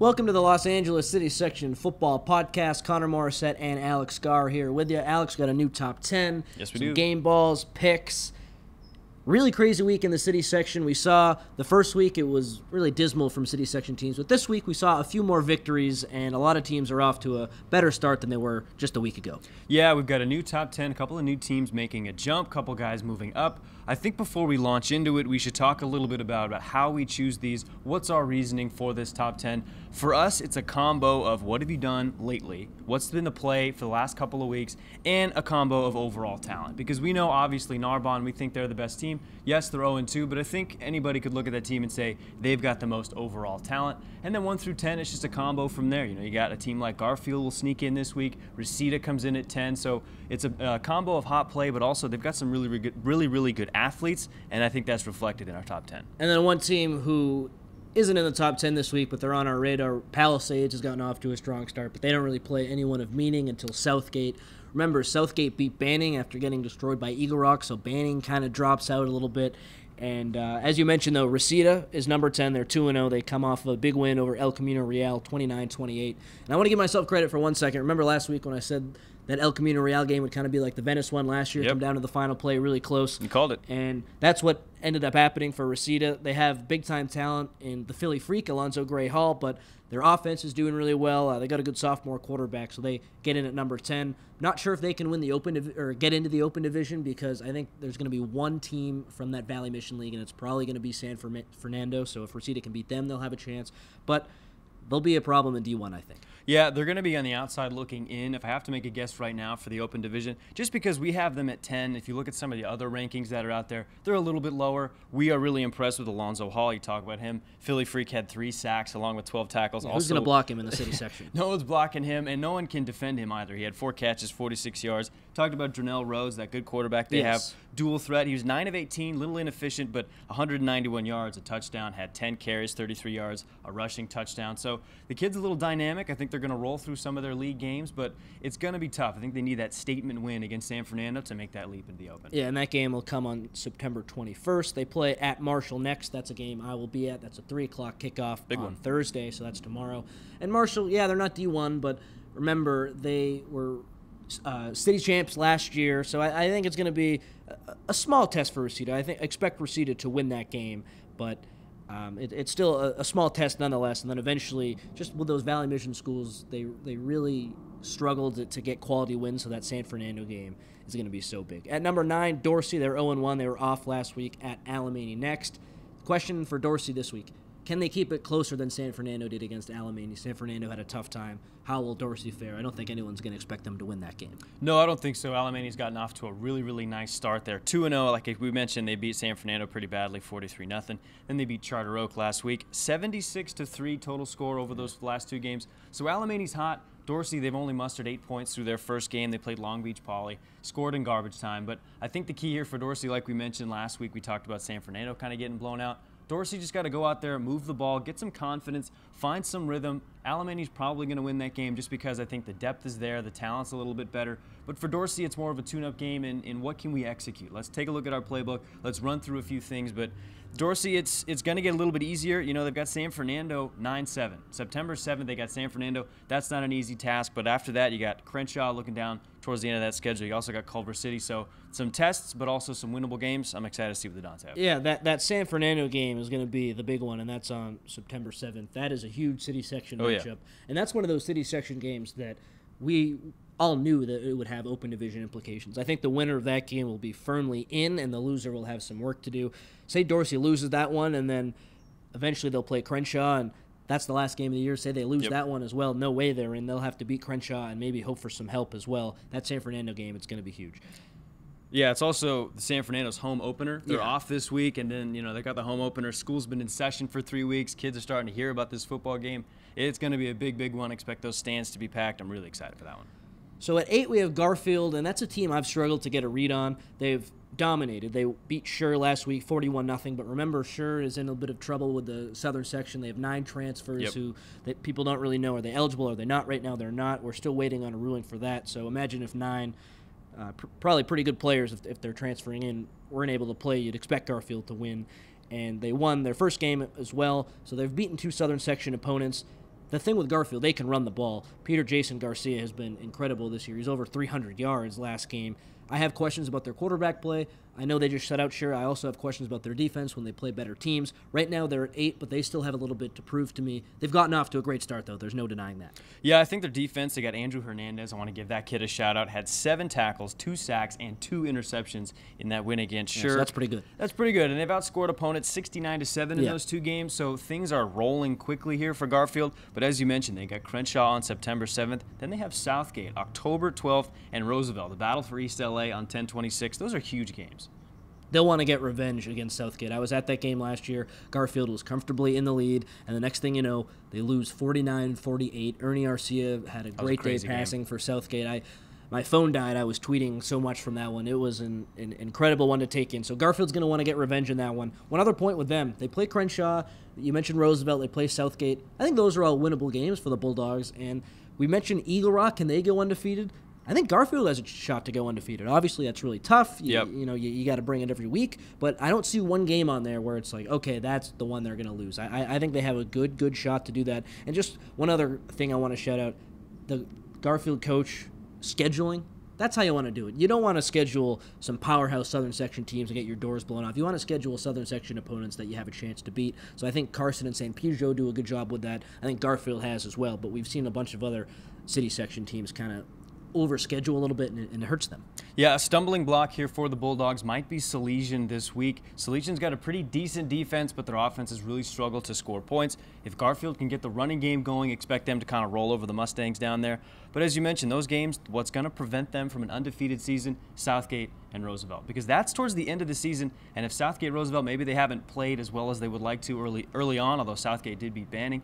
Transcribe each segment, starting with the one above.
Welcome to the Los Angeles City Section Football Podcast. Connor Morissette and Alex Garr here with you. Alex got a new top 10. Yes, we some do. Game balls, picks. Really crazy week in the City Section. We saw the first week it was really dismal from City Section teams, but this week we saw a few more victories, and a lot of teams are off to a better start than they were just a week ago. Yeah, we've got a new top 10, a couple of new teams making a jump, couple guys moving up. I think before we launch into it, we should talk a little bit about how we choose these, what's our reasoning for this top 10. For us, it's a combo of what have you done lately, what's been the play for the last couple of weeks, and a combo of overall talent. Because we know, obviously, Narbonne, we think they're the best team. Yes, they're 0-2, but I think anybody could look at that team and say they've got the most overall talent. And then 1 through 10, it's just a combo from there. You know, you got a team like Garfield will sneak in this week. Reseda comes in at 10, so it's a combo of hot play, but also they've got some really good athletes, and I think that's reflected in our top 10. And then one team who isn't in the top 10 this week, but they're on our radar, Palisades has gotten off to a strong start, but they don't really play anyone of meaning until Southgate. Remember, Southgate beat Banning after getting destroyed by Eagle Rock, so Banning kind of drops out a little bit. And as you mentioned, though, Reseda is number 10. They're 2-0. They come off of a big win over El Camino Real, 29-28. And I want to give myself credit for 1 second. Remember last week when I said that El Camino Real game would kind of be like the Venice one last year, come down to the final play, really close. You called it. And that's what ended up happening for Reseda. They have big-time talent in the Philly Freak, Alonzo Gray Hall, but their offense is doing really well. They got a good sophomore quarterback, so they get in at number 10. Not sure if they can win the or get into the Open Division, because I think there's going to be one team from that Valley Mission League, and it's probably going to be San Fernando. So if Reseda can beat them, they'll have a chance. But they'll be a problem in D1, I think. Yeah, they're going to be on the outside looking in, if I have to make a guess right now, for the Open Division, just because we have them at 10. If you look at some of the other rankings that are out there, they're a little bit lower. We are really impressed with Alonzo Hall. You talk about him. Philly Freak had 3 sacks along with 12 tackles. Yeah, who's going to block him in the City Section? No one's blocking him, and no one can defend him either. He had 4 catches, 46 yards. Talked about Dronell Rose, that good quarterback they have. Dual threat. He was 9 of 18, little inefficient, but 191 yards, a touchdown, had 10 carries, 33 yards, a rushing touchdown. So the kid's a little dynamic. I think they're going to roll through some of their league games, but it's going to be tough. I think they need that statement win against San Fernando to make that leap into the Open. Yeah, and that game will come on September 21st. They play at Marshall next. That's a game I will be at. That's a 3 o'clock kickoff on Thursday, so that's tomorrow. And Marshall, yeah, they're not D1, but remember, they were city champs last year, so I think it's going to be a small test for Reseda. I expect Reseda to win that game, but it's still a small test nonetheless. And then eventually, just with those Valley Mission schools, they really struggled to get quality wins, so that San Fernando game is going to be so big. At number 9, Dorsey, they're 0-1. They were off last week at Alemany next. Question for Dorsey this week: can they keep it closer than San Fernando did against Alemany? San Fernando had a tough time. How will Dorsey fare? I don't think anyone's going to expect them to win that game. No, I don't think so. Alemany's gotten off to a really nice start there. 2-0, like we mentioned, they beat San Fernando pretty badly, 43-0. Then they beat Charter Oak last week, 76-3 total score over those last 2 games. So Alemany's hot. Dorsey, they've only mustered 8 points through their first game. They played Long Beach Poly, scored in garbage time. But I think the key here for Dorsey, like we mentioned last week, we talked about San Fernando kind of getting blown out. Dorsey just got to go out there, move the ball, get some confidence, find some rhythm. Alemany's probably going to win that game just because I think the depth is there, the talent's a little bit better. But for Dorsey, it's more of a tune-up game in what can we execute. Let's take a look at our playbook. Let's run through a few things. But Dorsey, it's going to get a little bit easier. You know, they've got San Fernando 9-7. September 7th, they got San Fernando. That's not an easy task. But after that, you got Crenshaw looking down towards the end of that schedule. You also got Culver City. So some tests, but also some winnable games. I'm excited to see what the Dons have. Yeah, that San Fernando game is going to be the big one, and that's on September 7th. That is a huge City Section matchup. Yeah. And that's one of those City Section games that we all knew that it would have Open Division implications. I think the winner of that game will be firmly in, and the loser will have some work to do. Say Dorsey loses that one, and then eventually they'll play Crenshaw, and that's the last game of the year. Say they lose that one as well. No way they're in. They'll have to beat Crenshaw and maybe hope for some help as well. That San Fernando game, it's going to be huge. Yeah, it's also the San Fernando's home opener. They're off this week, and then, they got the home opener. School's been in session for 3 weeks. Kids are starting to hear about this football game. It's going to be a big one. Expect those stands to be packed. I'm really excited for that one. So at 8, we have Garfield, and that's a team I've struggled to get a read on. They've dominated. They beat Sure last week, 41-0. But remember, Sure is in a bit of trouble with the Southern Section. They have 9 transfers who that people don't really know. Are they eligible? Are they not? Right now, they're not. We're still waiting on a ruling for that. So imagine if 9, probably pretty good players if they're transferring in, weren't able to play. You'd expect Garfield to win. And they won their first game as well. So they've beaten 2 Southern Section opponents. the thing with Garfield, they can run the ball. Peter Jason Garcia has been incredible this year. He's over 300 yards last game. I have questions about their quarterback play. I know they just shut out Sure. I also have questions about their defense when they play better teams. Right now they're at 8, but they still have a little bit to prove to me. They've gotten off to a great start, though. There's no denying that. Yeah, I think their defense, they got Andrew Hernandez. I want to give that kid a shout-out. Had 7 tackles, 2 sacks, and 2 interceptions in that win against Sure. So that's pretty good. That's pretty good, and they've outscored opponents 69-7 in those 2 games, so things are rolling quickly here for Garfield. But as you mentioned, they got Crenshaw on September 7th. Then they have Southgate, October 12th, and Roosevelt, the battle for East LA on 10/26. Those are huge games. They'll want to get revenge against Southgate. I was at that game last year. Garfield was comfortably in the lead, and the next thing you know, they lose 49-48. Ernie Arcia had a great day passing for Southgate. My phone died. I was tweeting so much from that one. It was an incredible one to take in. So Garfield's going to want to get revenge in that one. One other point with them, they play Crenshaw. You mentioned Roosevelt. They play Southgate. I think those are all winnable games for the Bulldogs. And we mentioned Eagle Rock. Can they go undefeated? I think Garfield has a shot to go undefeated. Obviously, that's really tough. You got to bring it every week. But I don't see one game on there where it's like, okay, that's the one they're going to lose. I think they have a good shot to do that. And just one other thing I want to shout out, the Garfield coach scheduling. That's how you want to do it. You don't want to schedule some powerhouse Southern Section teams and get your doors blown off. You want to schedule Southern Section opponents that you have a chance to beat. So I think Carson and St. Petersburg do a good job with that. I think Garfield has as well. But we've seen a bunch of other city section teams kind of overschedule a little bit, and it hurts them. Yeah, a stumbling block here for the Bulldogs might be Salesian this week. Salesian's got a pretty decent defense, but their offense has really struggled to score points. If Garfield can get the running game going, expect them to kind of roll over the Mustangs down there. But as you mentioned, those games, what's going to prevent them from an undefeated season? Southgate and Roosevelt, because that's towards the end of the season. And if Southgate, Roosevelt, maybe they haven't played as well as they would like to early on, although Southgate did beat Banning.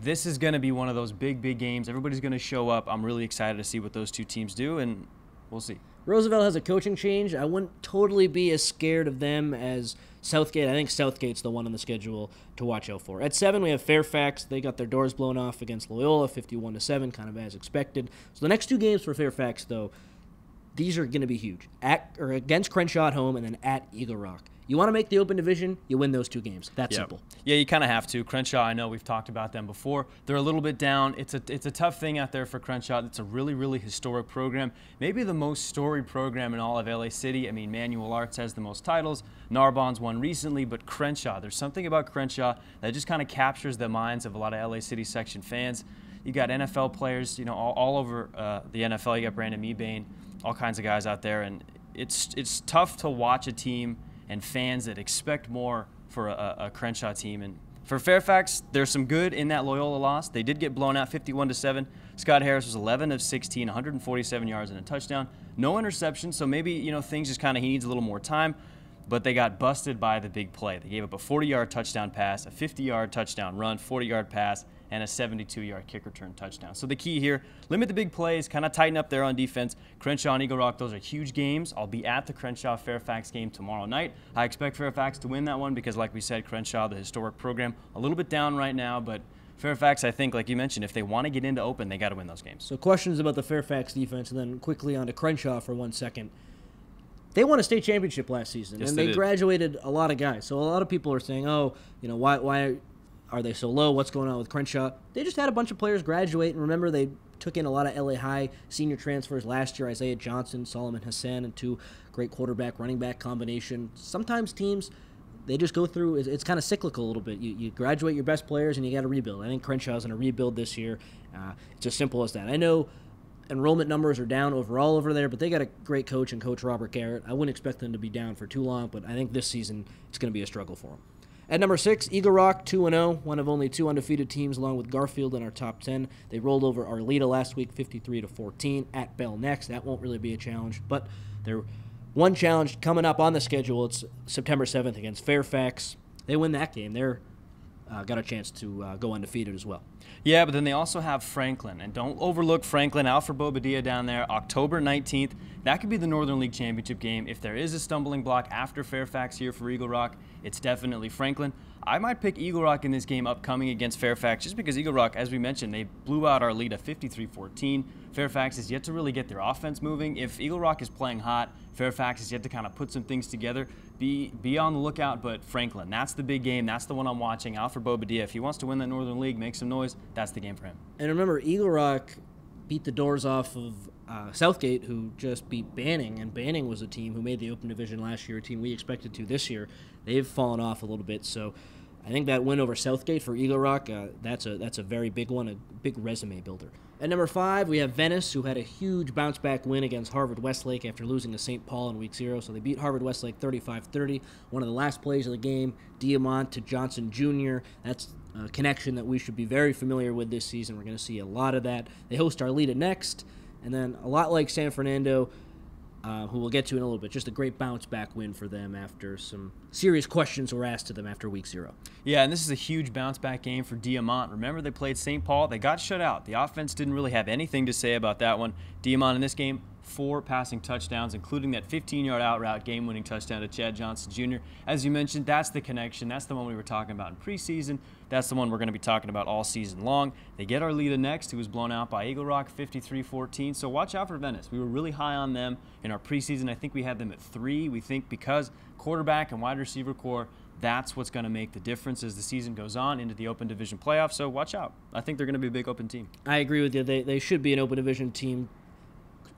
This is going to be one of those big games. Everybody's going to show up. I'm really excited to see what those two teams do, and we'll see. Roosevelt has a coaching change. I wouldn't totally be as scared of them as Southgate. I think Southgate's the one on the schedule to watch out for. At 7, we have Fairfax. They got their doors blown off against Loyola, 51-7, kind of as expected. So the next 2 games for Fairfax, though, these are going to be huge. Against Crenshaw at home and then at Eagle Rock. You want to make the Open Division, you win those 2 games. That's simple. Yeah, you kind of have to. Crenshaw, I know we've talked about them before. They're a little bit down. It's a tough thing out there for Crenshaw. It's a really historic program. Maybe the most storied program in all of LA City. I mean, Manual Arts has the most titles. Narbonne's won recently, but Crenshaw, there's something about Crenshaw that just kind of captures the minds of a lot of LA City section fans. You got NFL players, all over the NFL. You got Brandon Mebane, all kinds of guys out there, and it's tough to watch a team and fans that expect more for a Crenshaw team. And for Fairfax, there's some good in that Loyola loss. They did get blown out 51-7. Scott Harris was 11 of 16, 147 yards and a touchdown. No interceptions, so maybe, things just kind of, he needs a little more time. But they got busted by the big play. They gave up a 40-yard touchdown pass, a 50-yard touchdown run, 40-yard pass, and a 72-yard kick return touchdown. So the key here, limit the big plays, kind of tighten up there on defense. Crenshaw and Eagle Rock, those are huge games. I'll be at the Crenshaw-Fairfax game tomorrow night. I expect Fairfax to win that one because, like we said, Crenshaw, the historic program, a little bit down right now, but Fairfax, I think, like you mentioned, if they want to get into Open, they got to win those games. So questions about the Fairfax defense, and then quickly on to Crenshaw for 1 second. They won a state championship last season, and they graduated a lot of guys. So a lot of people are saying, why are they so low? What's going on with Crenshaw? They just had a bunch of players graduate, and remember, they took in a lot of LA High senior transfers last year, Isaiah Johnson, Solomon Hassan, and 2 great quarterback, running back combination. Sometimes teams, they just go through, it's kind of cyclical a little bit. You graduate your best players, and you got to rebuild. I think Crenshaw's going to rebuild this year. It's as simple as that. I know enrollment numbers are down overall over there, but they got a great coach in Coach Robert Garrett. I wouldn't expect them to be down for too long, but I think this season it's going to be a struggle for them. At number 6, Eagle Rock, 2-0, one of only 2 undefeated teams along with Garfield in our top 10. They rolled over Arleta last week, 53-14, at Bell next. That won't really be a challenge, but they're one challenge coming up on the schedule. It's September 7th against Fairfax. They win that game. They're got a chance to go undefeated as well. Yeah, but then they also have Franklin. And don't overlook Franklin. Alfred Bobadilla down there, October 19th. That could be the Northern League Championship game. If there is a stumbling block after Fairfax here for Eagle Rock, it's definitely Franklin. I might pick Eagle Rock in this game upcoming against Fairfax just because Eagle Rock, as we mentioned, they blew out Arleta 53-14. Fairfax is yet to really get their offense moving. If Eagle Rock is playing hot, Fairfax is yet to kind of put some things together. be on the lookout. But Franklin, that's the big game. That's the one I'm watching. Alfred Bobadilla, if he wants to win that Northern League, make some noise, that's the game for him. And remember, Eagle Rock beat the doors off of Southgate, who just beat Banning, and Banning was a team who made the Open Division last year, a team we expected to this year. They've fallen off a little bit, so I think that win over Southgate for Eagle Rock, that's a very big one, a big resume builder. At number 5, we have Venice, who had a huge bounce-back win against Harvard Westlake after losing to St. Paul in Week 0. So they beat Harvard Westlake 35-30. One of the last plays of the game, Diamant to Johnson Jr. That's a connection that we should be very familiar with this season. We're going to see a lot of that. They host Arleta next, and then a lot like San Fernando, who we'll get to in a little bit. Just a great bounce-back win for them after some serious questions were asked to them after Week 0. Yeah, and this is a huge bounce-back game for Diamant. Remember, they played St. Paul. They got shut out. The offense didn't really have anything to say about that one. Diamant in this game, 4 passing touchdowns, including that 15-yard out route game-winning touchdown to Chad Johnson Jr. As you mentioned, that's the connection. That's the one we were talking about in preseason. That's the one we're going to be talking about all season long. They get Arleta next, who was blown out by Eagle Rock 53-14. So watch out for Venice. We were really high on them in our preseason. I think we had them at 3. We think because quarterback and wide receiver core, that's what's going to make the difference as the season goes on into the Open Division playoffs. So watch out. I think they're going to be a big Open team. I agree with you. They should be an Open Division team.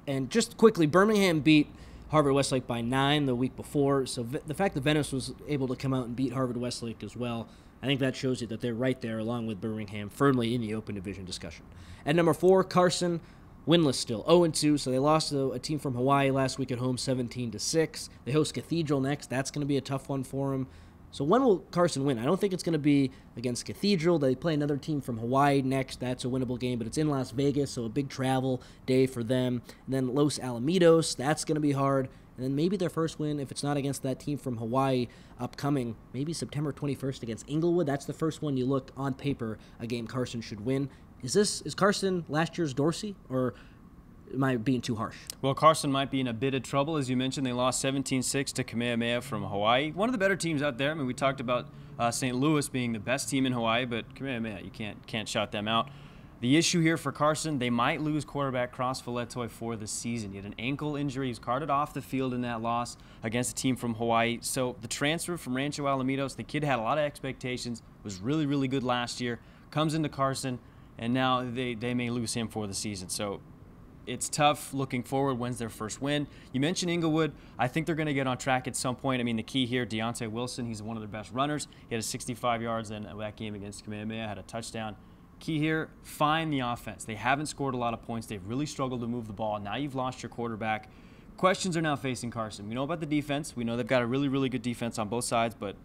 And just quickly, Birmingham beat Harvard Westlake by 9 the week before. So the fact that Venice was able to come out and beat Harvard Westlake as well, I think that shows you that they're right there along with Birmingham firmly in the Open Division discussion. At number 4, Carson, winless still, 0-2. So they lost to a team from Hawaii last week at home 17-6. They host Cathedral next. That's going to be a tough one for them. So when will Carson win? I don't think it's going to be against Cathedral. They play another team from Hawaii next. That's a winnable game, but it's in Las Vegas, so a big travel day for them. And then Los Alamitos, that's going to be hard. And then maybe their first win, if it's not against that team from Hawaii upcoming, maybe September 21st against Inglewood. That's the first one you look on paper, a game Carson should win. Is Carson last year's Dorsey, or am I being too harsh? Well, Carson might be in a bit of trouble. As you mentioned, they lost 17-6 to Kamehameha from Hawaii. One of the better teams out there. I mean, we talked about St. Louis being the best team in Hawaii, but Kamehameha, you can't shut them out. The issue here for Carson, they might lose quarterback Cross Valetoy for the season. He had an ankle injury. He was carted off the field in that loss against a team from Hawaii. So the transfer from Rancho Alamitos, the kid had a lot of expectations, was really, really good last year, comes into Carson, and now they may lose him for the season. So it's tough looking forward. When's their first win? You mentioned Inglewood. I think they're going to get on track at some point. I mean, the key here, Deontay Wilson, he's one of their best runners. He had a 65 yards in that game against Kamehameha, had a touchdown. Key here, find the offense. They haven't scored a lot of points. They've really struggled to move the ball. Now you've lost your quarterback. Questions are now facing Carson. We know about the defense. We know they've got a really, really good defense on both sides, but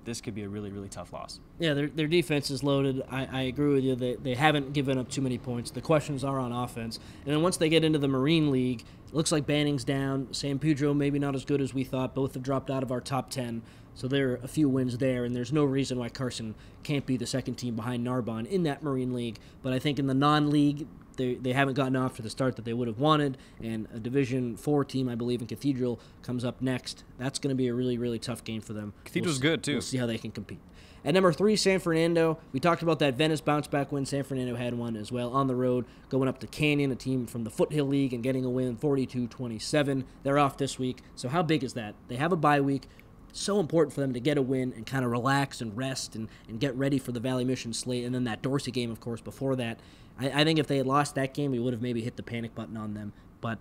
this could be a really, really tough loss. Yeah, their defense is loaded. I agree with you. They haven't given up too many points. The questions are on offense. And then once they get into the Marine League, it looks like Banning's down. San Pedro maybe not as good as we thought. Both have dropped out of our top 10. So there are a few wins there, and there's no reason why Carson can't be the second team behind Narbonne in that Marine League. But I think in the non-league, they haven't gotten off to the start that they would have wanted, and a Division 4 team, I believe, in Cathedral comes up next. That's going to be a really, really tough game for them. Cathedral's good, too. We'll see how they can compete. At number 3, San Fernando. We talked about that Venice bounce-back win. San Fernando had one as well on the road, going up to Canyon, a team from the Foothill League, and getting a win 42-27. They're off this week. So how big is that? They have a bye week. So important for them to get a win and kind of relax and rest and get ready for the Valley Mission slate. And then that Dorsey game, of course, before that. I think if they had lost that game, we would have maybe hit the panic button on them. But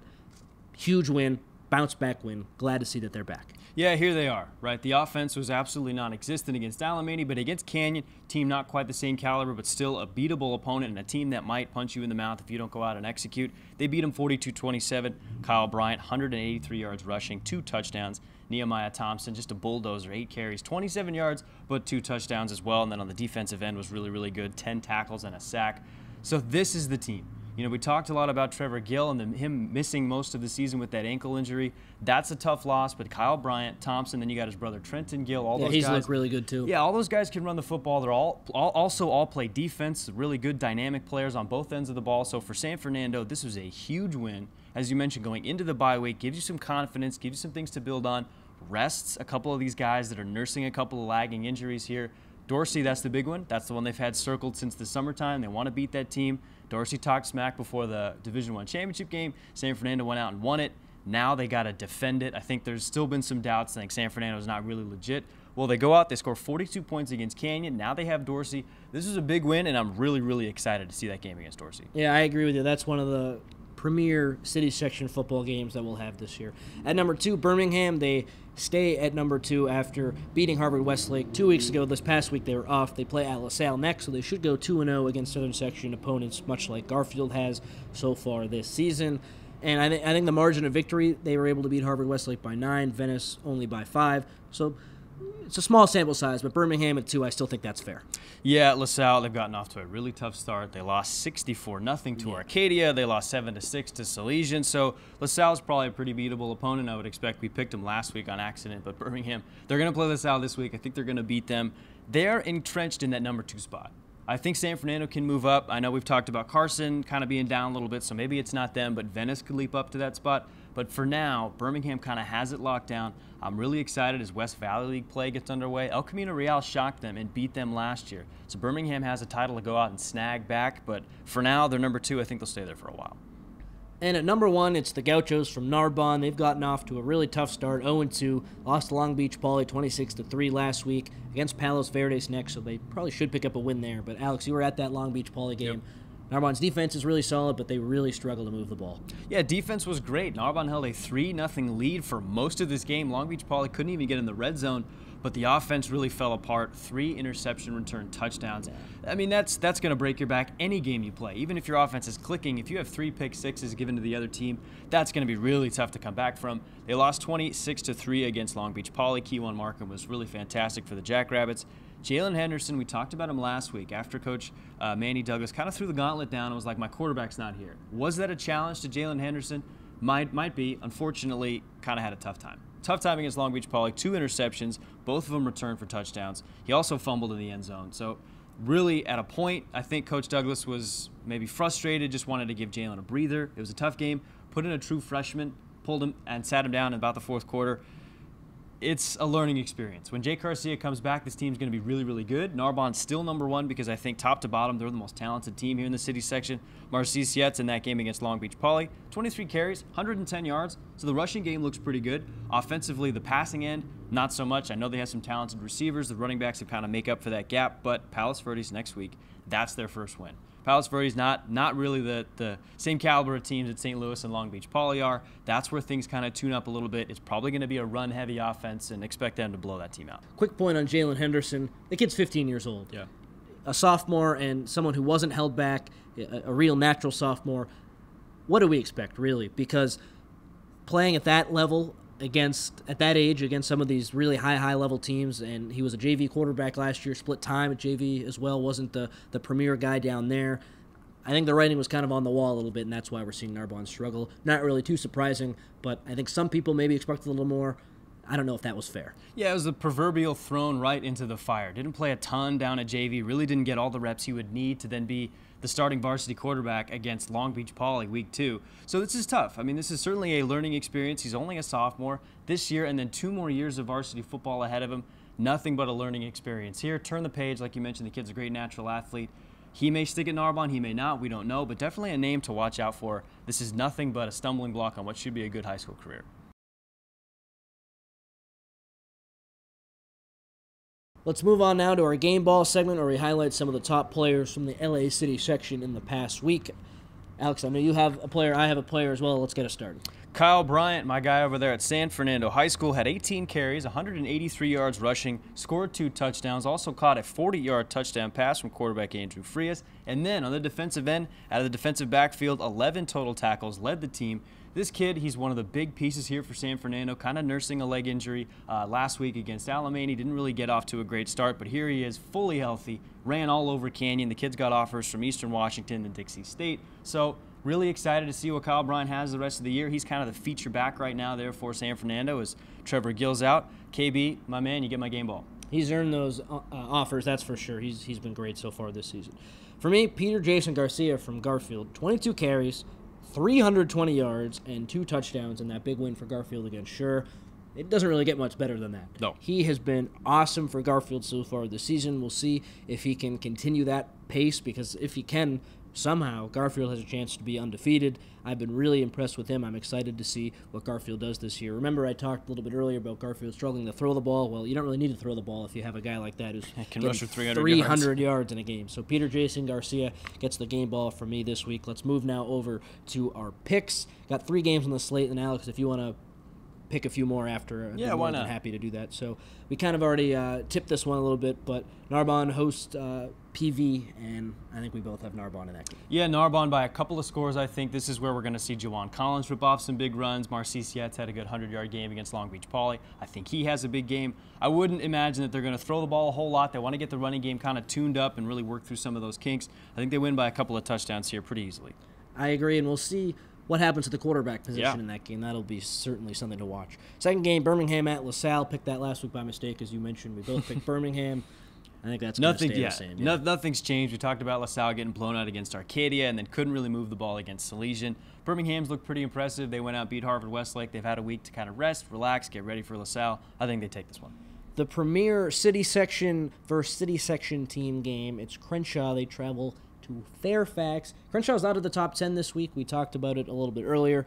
huge win, bounce-back win. Glad to see that they're back. Yeah, here they are, right? The offense was absolutely non-existent against Alamany, but against Canyon, team not quite the same caliber, but still a beatable opponent and a team that might punch you in the mouth if you don't go out and execute. They beat them 42-27. Kyle Bryant, 183 yards rushing, 2 touchdowns. Nehemiah Thompson, just a bulldozer, 8 carries, 27 yards, but 2 touchdowns as well. And then on the defensive end was really, really good, 10 tackles and a sack. So this is the team. You know, we talked a lot about Trevor Gill and him missing most of the season with that ankle injury. That's a tough loss, but Kyle Bryant, Thompson, then you got his brother Trenton Gill, all those guys. He's looked really good too. Yeah, all those guys can run the football. They're all play defense, really good dynamic players on both ends of the ball. So for San Fernando, this was a huge win. As you mentioned, going into the bye week, gives you some confidence, gives you some things to build on, rests a couple of these guys that are nursing a couple of lagging injuries here. Dorsey, that's the big one. That's the one they've had circled since the summertime. They want to beat that team. Dorsey talked smack before the Division I championship game. San Fernando went out and won it. Now they got to defend it. I think there's still been some doubts. I think San Fernando is not really legit. Well, they go out, they score 42 points against Canyon. Now they have Dorsey. This is a big win, and I'm really, really excited to see that game against Dorsey. Yeah, I agree with you. That's one of the premier city section football games that we'll have this year. At number 2, Birmingham, they stay at number 2 after beating Harvard Westlake 2 weeks ago. This past week they were off. They play at LaSalle next, so they should go 2-0 against Southern Section opponents, much like Garfield has so far this season. And I think the margin of victory, they were able to beat Harvard Westlake by 9, Venice only by 5. So it's a small sample size, but Birmingham at 2, I still think that's fair. Yeah, LaSalle, they've gotten off to a really tough start. They lost 64-0 to Arcadia. They lost 7-6 to Salesian. So LaSalle's probably a pretty beatable opponent. I would expect. We picked them last week on accident, but Birmingham, they're going to play LaSalle this week. I think they're going to beat them. They're entrenched in that number 2 spot. I think San Fernando can move up. I know we've talked about Carson kind of being down a little bit, so maybe it's not them, but Venice could leap up to that spot. But for now, Birmingham kind of has it locked down. I'm really excited as West Valley League play gets underway. El Camino Real shocked them and beat them last year. So Birmingham has a title to go out and snag back. But for now, they're number 2. I think they'll stay there for a while. And at number 1, it's the Gauchos from Narbonne. They've gotten off to a really tough start, 0-2. Lost to Long Beach Poly 26-3 last week against Palos Verdes next, so they probably should pick up a win there. But Alex, you were at that Long Beach Poly game. Yep. Narbonne's defense is really solid, but they really struggle to move the ball. Yeah, defense was great. Narbonne held a 3-0 lead for most of this game. Long Beach Poly couldn't even get in the red zone, but the offense really fell apart. 3 interception return touchdowns. I mean, that's going to break your back any game you play. Even if your offense is clicking, if you have 3 pick sixes given to the other team, that's going to be really tough to come back from. They lost 26-3 against Long Beach Poly. Keywan Markham was really fantastic for the Jackrabbits. Jalen Henderson, we talked about him last week after Coach Manny Douglas kind of threw the gauntlet down and was like, my quarterback's not here. Was that a challenge to Jalen Henderson? Might be. Unfortunately, kind of had a tough time. Tough time against Long Beach Poly. 2 interceptions, both of them returned for touchdowns. He also fumbled in the end zone. So really, at a point, I think Coach Douglas was maybe frustrated, just wanted to give Jalen a breather. It was a tough game. Put in a true freshman, pulled him and sat him down in about the 4th quarter. It's a learning experience. When Jake Garcia comes back, this team's going to be really, really good. Narbonne's still number 1 because I think top to bottom, they're the most talented team here in the city section. Marcy Sietz in that game against Long Beach Poly, 23 carries, 110 yards. So the rushing game looks pretty good. Offensively, the passing end, not so much. I know they have some talented receivers. The running backs have kind of make up for that gap, but Palos Verdes next week, that's their first win. Palos Verdes not really the same caliber of teams that St. Louis and Long Beach Poly are. That's where things kind of tune up a little bit. It's probably going to be a run-heavy offense, and expect them to blow that team out. Quick point on Jalen Henderson. The kid's 15 years old. Yeah. A sophomore and someone who wasn't held back, a real natural sophomore. What do we expect, really? Because playing at that level at that age against some of these really high level teams, and he was a JV quarterback last year, split time at JV as well, wasn't the premier guy down there. I think the writing was kind of on the wall a little bit, and that's why we're seeing Narbonne struggle. Not really too surprising, but I think some people maybe expected a little more. I don't know if that was fair. Yeah, it was the proverbial thrown right into the fire. Didn't play a ton down at JV, really didn't get all the reps he would need to then be the starting varsity quarterback against Long Beach Poly week 2. So this is tough. I mean, this is certainly a learning experience. He's only a sophomore this year, and then 2 more years of varsity football ahead of him. Nothing but a learning experience here. Turn the page. Like you mentioned, the kid's a great natural athlete. He may stick at Narbonne, he may not, we don't know, but definitely a name to watch out for. This is nothing but a stumbling block on what should be a good high school career. Let's move on now to our game ball segment, where we highlight some of the top players from the LA City section in the past week. Alex, I know you have a player, I have a player as well. Let's get us started. Kyle Bryant, my guy over there at San Fernando High School, had 18 carries, 183 yards rushing, scored 2 touchdowns, also caught a 40-yard touchdown pass from quarterback Andrew Frias. And then on the defensive end, out of the defensive backfield, 11 total tackles, led the team. This kid, he's one of the big pieces here for San Fernando, kind of nursing a leg injury last week against Alamany. Didn't really get off to a great start, but here he is, fully healthy, ran all over Canyon. The kid's got offers from Eastern Washington and Dixie State. So really excited to see what Kyle Bryant has the rest of the year. He's kind of the feature back right now there for San Fernando as Trevor Gill's out. KB, my man, you get my game ball. He's earned those offers, that's for sure. He's been great so far this season. For me, Peter Jason Garcia from Garfield, 22 carries, 320 yards, and 2 touchdowns in that big win for Garfield against Sure. It doesn't really get much better than that. No. He has been awesome for Garfield so far this season. We'll see if he can continue that pace, because if he can, somehow Garfield has a chance to be undefeated. I've been really impressed with him. I'm excited to see what Garfield does this year. Remember, I talked a little bit earlier about Garfield struggling to throw the ball. Well, you don't really need to throw the ball if you have a guy like that who's can rush for 300 yards in a game. So Peter Jason Garcia gets the game ball from me this week. Let's move now over to our picks. Got 3 games on the slate, and Alex, if you want to pick a few more after, yeah, why not? I'm happy to do that. So we kind of already tipped this one a little bit, but Narbonne hosts PV, and I think we both have Narbonne in that game. Yeah, Narbonne by a couple of scores. I think this is where we're going to see Jawan Collins rip off some big runs. Marcy Sietz had a good 100-yard game against Long Beach Poly. I think he has a big game. I wouldn't imagine that they're going to throw the ball a whole lot. They want to get the running game kind of tuned up and really work through some of those kinks. I think they win by a couple of touchdowns here pretty easily. I agree, and we'll see what happens to the quarterback position in that game. That'll be certainly something to watch. Second game, Birmingham at LaSalle. Picked that last week by mistake, as you mentioned. We both picked Birmingham. I think that's going to stay the same. Yeah. Nothing's changed. We talked about LaSalle getting blown out against Arcadia and then couldn't really move the ball against Salesian. Birmingham's looked pretty impressive. They went out, beat Harvard Westlake. They've had a week to kind of rest, relax, get ready for LaSalle. I think they take this one. The premier city section versus city section team game. It's Crenshaw. They travel to Fairfax. Crenshaw's out of the top 10 this week. We talked about it a little bit earlier.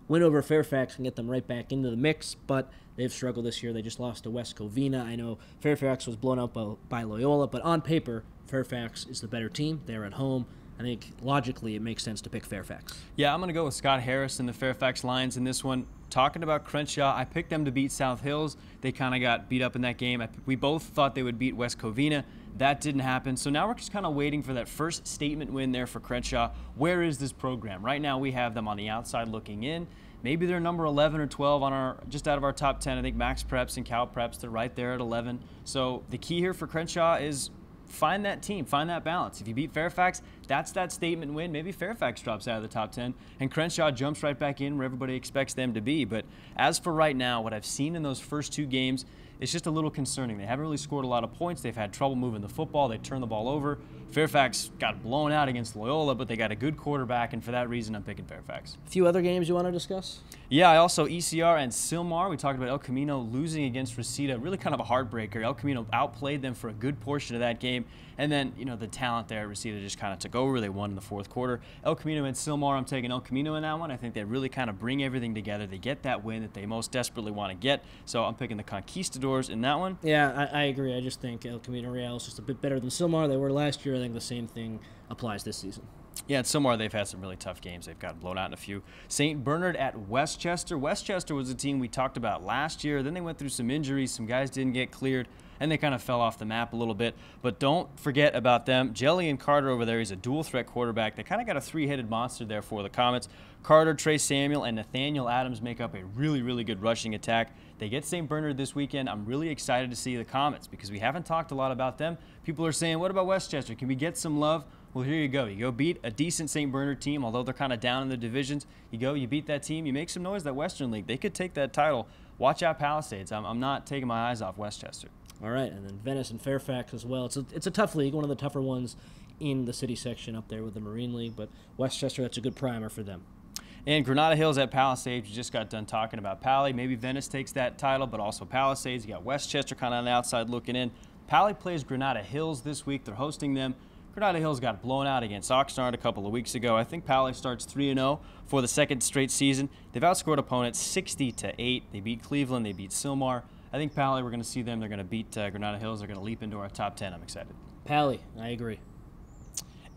Win over Fairfax can get them right back into the mix, but they've struggled this year. They just lost to West Covina. I know Fairfax was blown out by Loyola, but on paper, Fairfax is the better team. They're at home. I think logically it makes sense to pick Fairfax. Yeah, I'm going to go with Scott Harris and the Fairfax Lions in this one. Talking about Crenshaw, I picked them to beat South Hills. They kind of got beat up in that game. We both thought they would beat West Covina. That didn't happen. So now we're just kind of waiting for that first statement win there for Crenshaw. Where is this program? Right now we have them on the outside looking in. Maybe they're number 11 or 12 on just out of our top 10. I think Max Preps and Cal Preps, they're right there at 11. So the key here for Crenshaw is find that team, find that balance. If you beat Fairfax, that's that statement win. Maybe Fairfax drops out of the top 10 and Crenshaw jumps right back in where everybody expects them to be. But as for right now, what I've seen in those first 2 games, it's just a little concerning. They haven't really scored a lot of points. They've had trouble moving the football. They turn the ball over. Fairfax got blown out against Loyola, but they got a good quarterback, and for that reason, I'm picking Fairfax. A few other games you want to discuss? Yeah, I also ECR and Sylmar. We talked about El Camino losing against Reseda. Really kind of a heartbreaker. El Camino outplayed them for a good portion of that game, and then, you know, the talent there at Reseda just kind of took over. They won in the 4th quarter. El Camino and Sylmar, I'm taking El Camino in that one. I think they really kind of bring everything together. They get that win that they most desperately want to get, so I'm picking the Conquistadors in that one. Yeah, I agree. I just think El Camino Real is just a bit better than Sylmar. They were last year. I think the same thing applies this season. Yeah, and Sylmar, they've had some really tough games. They've gotten blown out in a few. St. Bernard at Westchester. Westchester was a team we talked about last year. Then they went through some injuries. Some guys didn't get cleared, and they kind of fell off the map a little bit. But don't forget about them. Jelly and Carter over there, he's a dual-threat quarterback. They kind of got a 3-headed monster there for the Comets. Carter, Trey Samuel, and Nathaniel Adams make up a really, really good rushing attack. They get St. Bernard this weekend. I'm really excited to see the Comets because we haven't talked a lot about them. People are saying, what about Westchester? Can we get some love? Well, here you go. You go beat a decent St. Bernard team, although they're kind of down in the divisions. You beat that team. You make some noise, that Western League. They could take that title. Watch out, Palisades. I'm not taking my eyes off Westchester. All right, and then Venice and Fairfax as well. It's a tough league, one of the tougher ones in the city section up there with the Marine League, but Westchester, that's a good primer for them. And Granada Hills at Palisades. We just got done talking about Pali. Maybe Venice takes that title, but also Palisades. You got Westchester kind of on the outside looking in. Pali plays Granada Hills this week. They're hosting them. Granada Hills got blown out against Oxnard a couple of weeks ago. I think Pali starts 3-0 for the 2nd straight season. They've outscored opponents 60-8. They beat Cleveland. They beat Sylmar. I think Pali, we're going to see them. They're going to beat Granada Hills. They're going to leap into our top 10. I'm excited. Pali, I agree.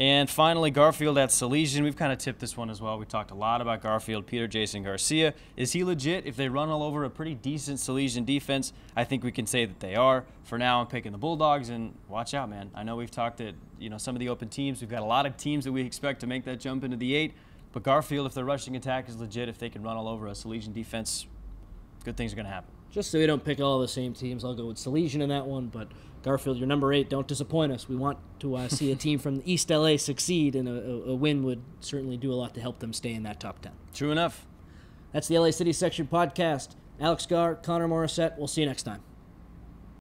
And finally, Garfield at Salesian. We've kind of tipped this one as well. We talked a lot about Garfield. Peter Jason Garcia. Is he legit? If they run all over a pretty decent Salesian defense, I think we can say that they are. For now, I'm picking the Bulldogs, and watch out, man. I know we've talked at some of the open teams. We've got a lot of teams that we expect to make that jump into the 8. But Garfield, if their rushing attack is legit, if they can run all over a Salesian defense, good things are going to happen. Just so we don't pick all the same teams, I'll go with Salesian in that one, but Garfield, you're number 8. Don't disappoint us. We want to see a team from East LA succeed, and a win would certainly do a lot to help them stay in that top 10. True enough. That's the LA City Section podcast. Alex Garr, Connor Morissette. We'll see you next time.